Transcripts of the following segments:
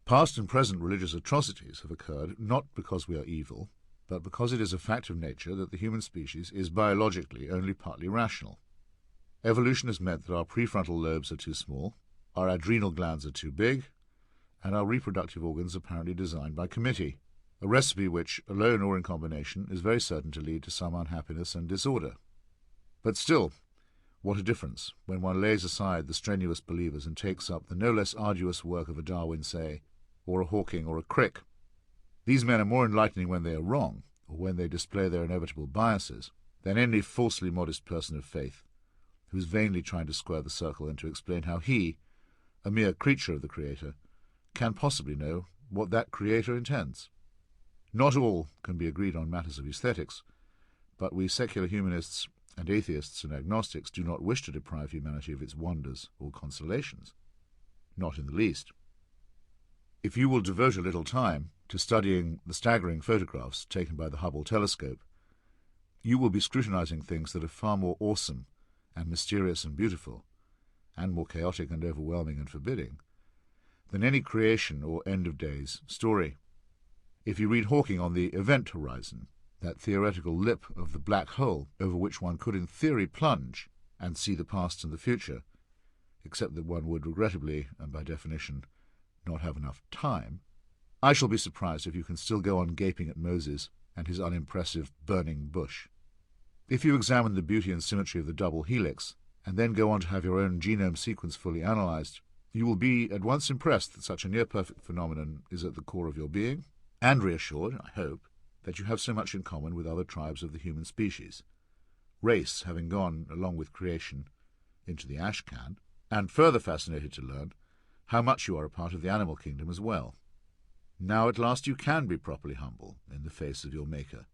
Past and present religious atrocities have occurred not because we are evil, but because it is a fact of nature that the human species is biologically only partly rational. Evolution has meant that our prefrontal lobes are too small, our adrenal glands are too big, and our reproductive organs apparently designed by committee, a recipe which, alone or in combination, is very certain to lead to some unhappiness and disorder. But still, what a difference when one lays aside the strenuous believers and takes up the no less arduous work of a Darwin, say, or a Hawking or a Crick. These men are more enlightening when they are wrong, or when they display their inevitable biases, than any falsely modest person of faith, who is vainly trying to square the circle and to explain how he, a mere creature of the Creator, can possibly know what that Creator intends. Not all can be agreed on matters of aesthetics, but we secular humanists and atheists and agnostics do not wish to deprive humanity of its wonders or consolations. Not in the least. If you will devote a little time to studying the staggering photographs taken by the Hubble telescope, you will be scrutinizing things that are far more awesome and mysterious and beautiful, and more chaotic and overwhelming and forbidding, than any creation or end of days story. If you read Hawking on the event horizon, that theoretical lip of the black hole over which one could in theory plunge and see the past and the future, except that one would regrettably, and by definition, not have enough time, I shall be surprised if you can still go on gaping at Moses and his unimpressive burning bush. If you examine the beauty and symmetry of the double helix, and then go on to have your own genome sequence fully analyzed, you will be at once impressed that such a near-perfect phenomenon is at the core of your being, and reassured, I hope, that you have so much in common with other tribes of the human species, race having gone, along with creation, into the ash can, and further fascinated to learn how much you are a part of the animal kingdom as well. Now at last you can be properly humble in the face of your Maker,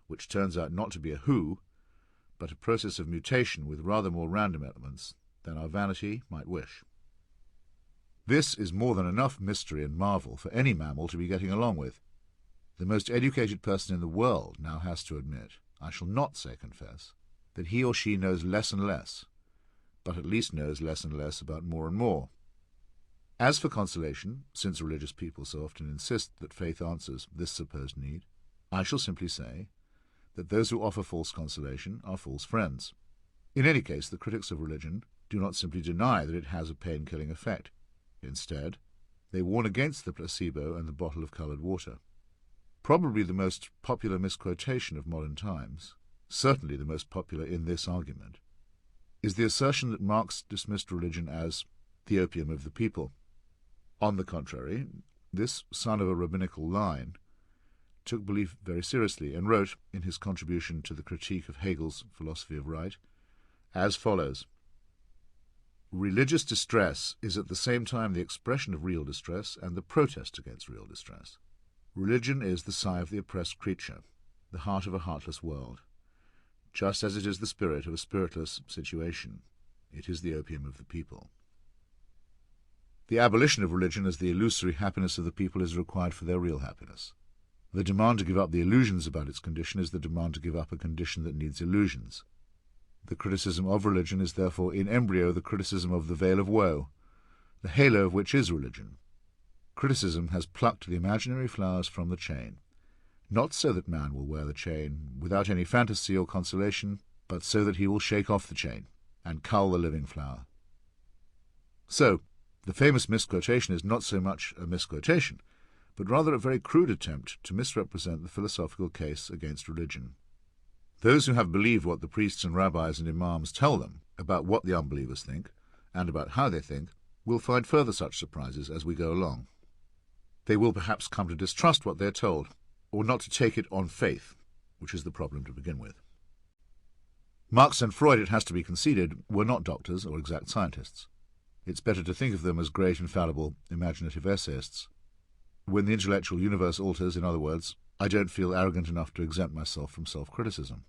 which turns out not to be a who, but a process of mutation with rather more random elements than our vanity might wish. This is more than enough mystery and marvel for any mammal to be getting along with. The most educated person in the world now has to admit, I shall not say confess, that he or she knows less and less, but at least knows less and less about more and more. As for consolation, since religious people so often insist that faith answers this supposed need, I shall simply say that those who offer false consolation are false friends. In any case, the critics of religion do not simply deny that it has a pain-killing effect. Instead, they warn against the placebo and the bottle of coloured water. Probably the most popular misquotation of modern times, certainly the most popular in this argument, is the assertion that Marx dismissed religion as the opium of the people. On the contrary, this son of a rabbinical line took belief very seriously and wrote, in his contribution to the critique of Hegel's philosophy of right, as follows: "Religious distress is at the same time the expression of real distress and the protest against real distress. Religion is the sigh of the oppressed creature, the heart of a heartless world. Just as it is the spirit of a spiritless situation, it is the opium of the people." The abolition of religion as the illusory happiness of the people is required for their real happiness. The demand to give up the illusions about its condition is the demand to give up a condition that needs illusions. The criticism of religion is therefore in embryo the criticism of the veil of woe, the halo of which is religion. Criticism has plucked the imaginary flowers from the chain, not so that man will wear the chain without any fantasy or consolation, but so that he will shake off the chain and cull the living flower. So, the famous misquotation is not so much a misquotation, but rather a very crude attempt to misrepresent the philosophical case against religion. Those who have believed what the priests and rabbis and imams tell them about what the unbelievers think, and about how they think, will find further such surprises as we go along. They will perhaps come to distrust what they are told, or not to take it on faith, which is the problem to begin with. Marx and Freud, it has to be conceded, were not doctors or exact scientists. It's better to think of them as great, infallible, imaginative essayists. When the intellectual universe alters, in other words, I don't feel arrogant enough to exempt myself from self-criticism.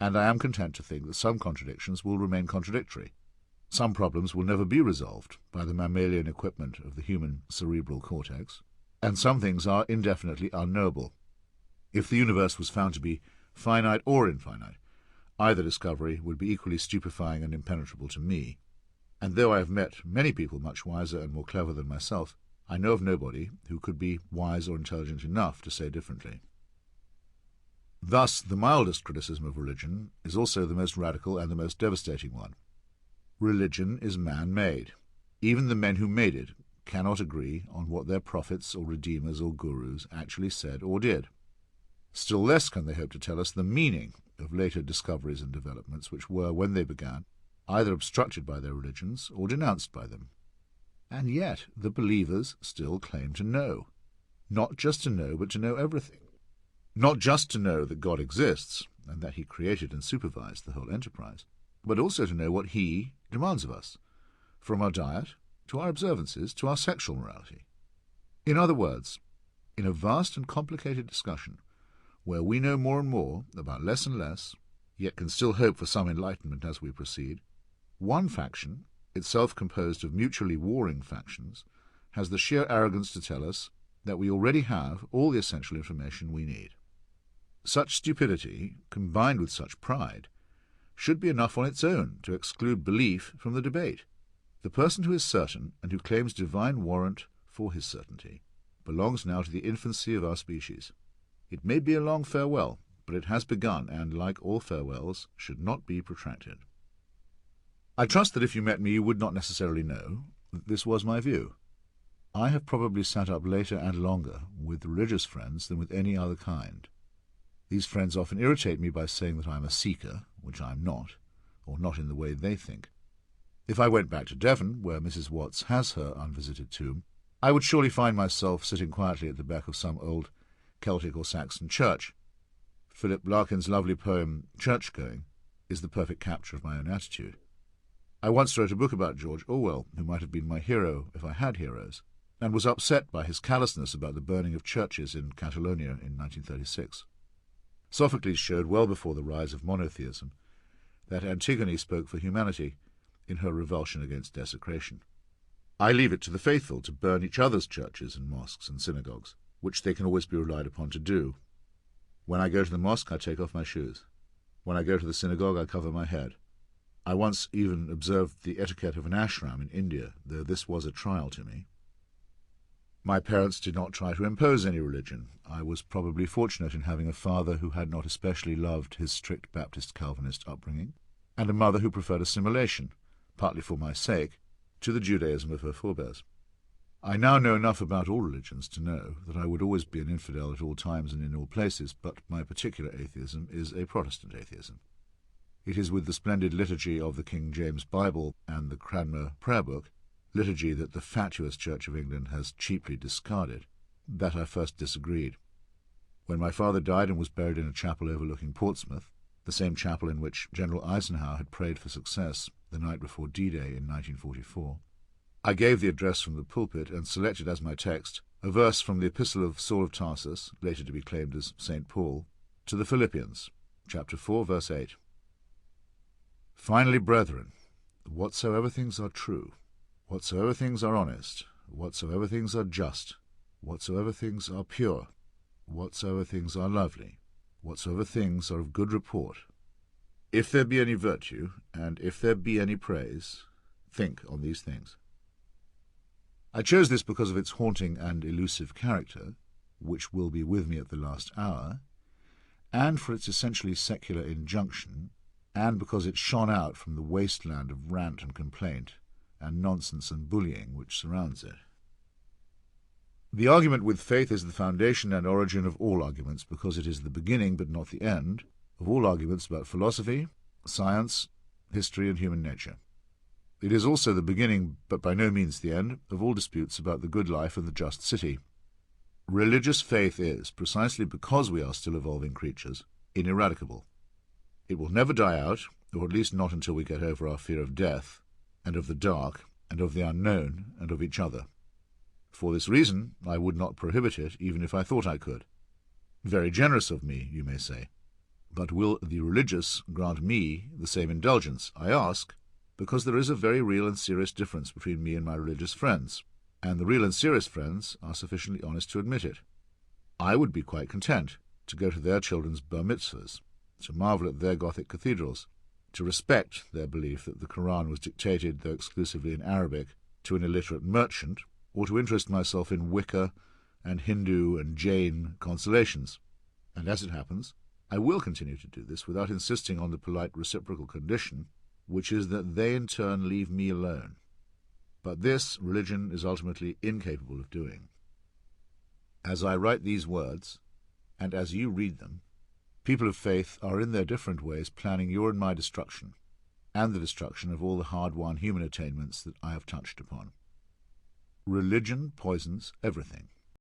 And I am content to think that some contradictions will remain contradictory. Some problems will never be resolved by the mammalian equipment of the human cerebral cortex, and some things are indefinitely unknowable. If the universe was found to be finite or infinite, either discovery would be equally stupefying and impenetrable to me. And though I have met many people much wiser and more clever than myself, I know of nobody who could be wise or intelligent enough to say differently. Thus, the mildest criticism of religion is also the most radical and the most devastating one. Religion is man-made. Even the men who made it cannot agree on what their prophets or redeemers or gurus actually said or did. Still less can they hope to tell us the meaning of later discoveries and developments which were, when they began, either obstructed by their religions or denounced by them. And yet the believers still claim to know. Not just to know, but to know everything. Not just to know that God exists, and that he created and supervised the whole enterprise, but also to know what he demands of us, from our diet to our observances to our sexual morality. In other words, in a vast and complicated discussion, where we know more and more about less and less, yet can still hope for some enlightenment as we proceed, one faction, itself composed of mutually warring factions, has the sheer arrogance to tell us that we already have all the essential information we need. Such stupidity, combined with such pride, should be enough on its own to exclude belief from the debate. The person who is certain, and who claims divine warrant for his certainty, belongs now to the infancy of our species. It may be a long farewell, but it has begun, and, like all farewells, should not be protracted. I trust that if you met me you would not necessarily know that this was my view. I have probably sat up later and longer with religious friends than with any other kind. These friends often irritate me by saying that I am a seeker, which I am not, or not in the way they think. If I went back to Devon, where Mrs. Watts has her unvisited tomb, I would surely find myself sitting quietly at the back of some old Celtic or Saxon church. Philip Larkin's lovely poem, Church-Going, is the perfect capture of my own attitude. I once wrote a book about George Orwell, who might have been my hero if I had heroes, and was upset by his callousness about the burning of churches in Catalonia in 1936. Sophocles showed well before the rise of monotheism that Antigone spoke for humanity in her revulsion against desecration. I leave it to the faithful to burn each other's churches and mosques and synagogues, which they can always be relied upon to do. When I go to the mosque, I take off my shoes. When I go to the synagogue, I cover my head. I once even observed the etiquette of an ashram in India, though this was a trial to me. My parents did not try to impose any religion. I was probably fortunate in having a father who had not especially loved his strict Baptist Calvinist upbringing, and a mother who preferred assimilation, partly for my sake, to the Judaism of her forebears. I now know enough about all religions to know that I would always be an infidel at all times and in all places, but my particular atheism is a Protestant atheism. It is with the splendid liturgy of the King James Bible and the Cranmer Prayer Book, liturgy that the fatuous Church of England has cheaply discarded, that I first disagreed. When my father died and was buried in a chapel overlooking Portsmouth, the same chapel in which General Eisenhower had prayed for success the night before D-Day in 1944, I gave the address from the pulpit and selected as my text a verse from the Epistle of Saul of Tarsus, later to be claimed as St. Paul, to the Philippians, chapter 4, verse 8. Finally, brethren, whatsoever things are true, whatsoever things are honest, whatsoever things are just, whatsoever things are pure, whatsoever things are lovely, whatsoever things are of good report, if there be any virtue, and if there be any praise, think on these things. I chose this because of its haunting and elusive character, which will be with me at the last hour, and for its essentially secular injunction, and because it shone out from the wasteland of rant and complaint, and nonsense and bullying which surrounds it. The argument with faith is the foundation and origin of all arguments, because it is the beginning, but not the end, of all arguments about philosophy, science, history, and human nature. It is also the beginning, but by no means the end, of all disputes about the good life and the just city. Religious faith is, precisely because we are still evolving creatures, ineradicable. It will never die out, or at least not until we get over our fear of death, and of the dark, and of the unknown, and of each other. For this reason, I would not prohibit it, even if I thought I could. Very generous of me, you may say. But will the religious grant me the same indulgence? I ask, because there is a very real and serious difference between me and my religious friends, and the real and serious friends are sufficiently honest to admit it. I would be quite content to go to their children's bar mitzvahs, to marvel at their Gothic cathedrals, to respect their belief that the Quran was dictated, though exclusively in Arabic, to an illiterate merchant, or to interest myself in Wicca and Hindu and Jain constellations. And as it happens, I will continue to do this without insisting on the polite reciprocal condition, which is that they in turn leave me alone. But this religion is ultimately incapable of doing. As I write these words, and as you read them, people of faith are in their different ways planning your and my destruction, and the destruction of all the hard-won human attainments that I have touched upon. Religion poisons everything.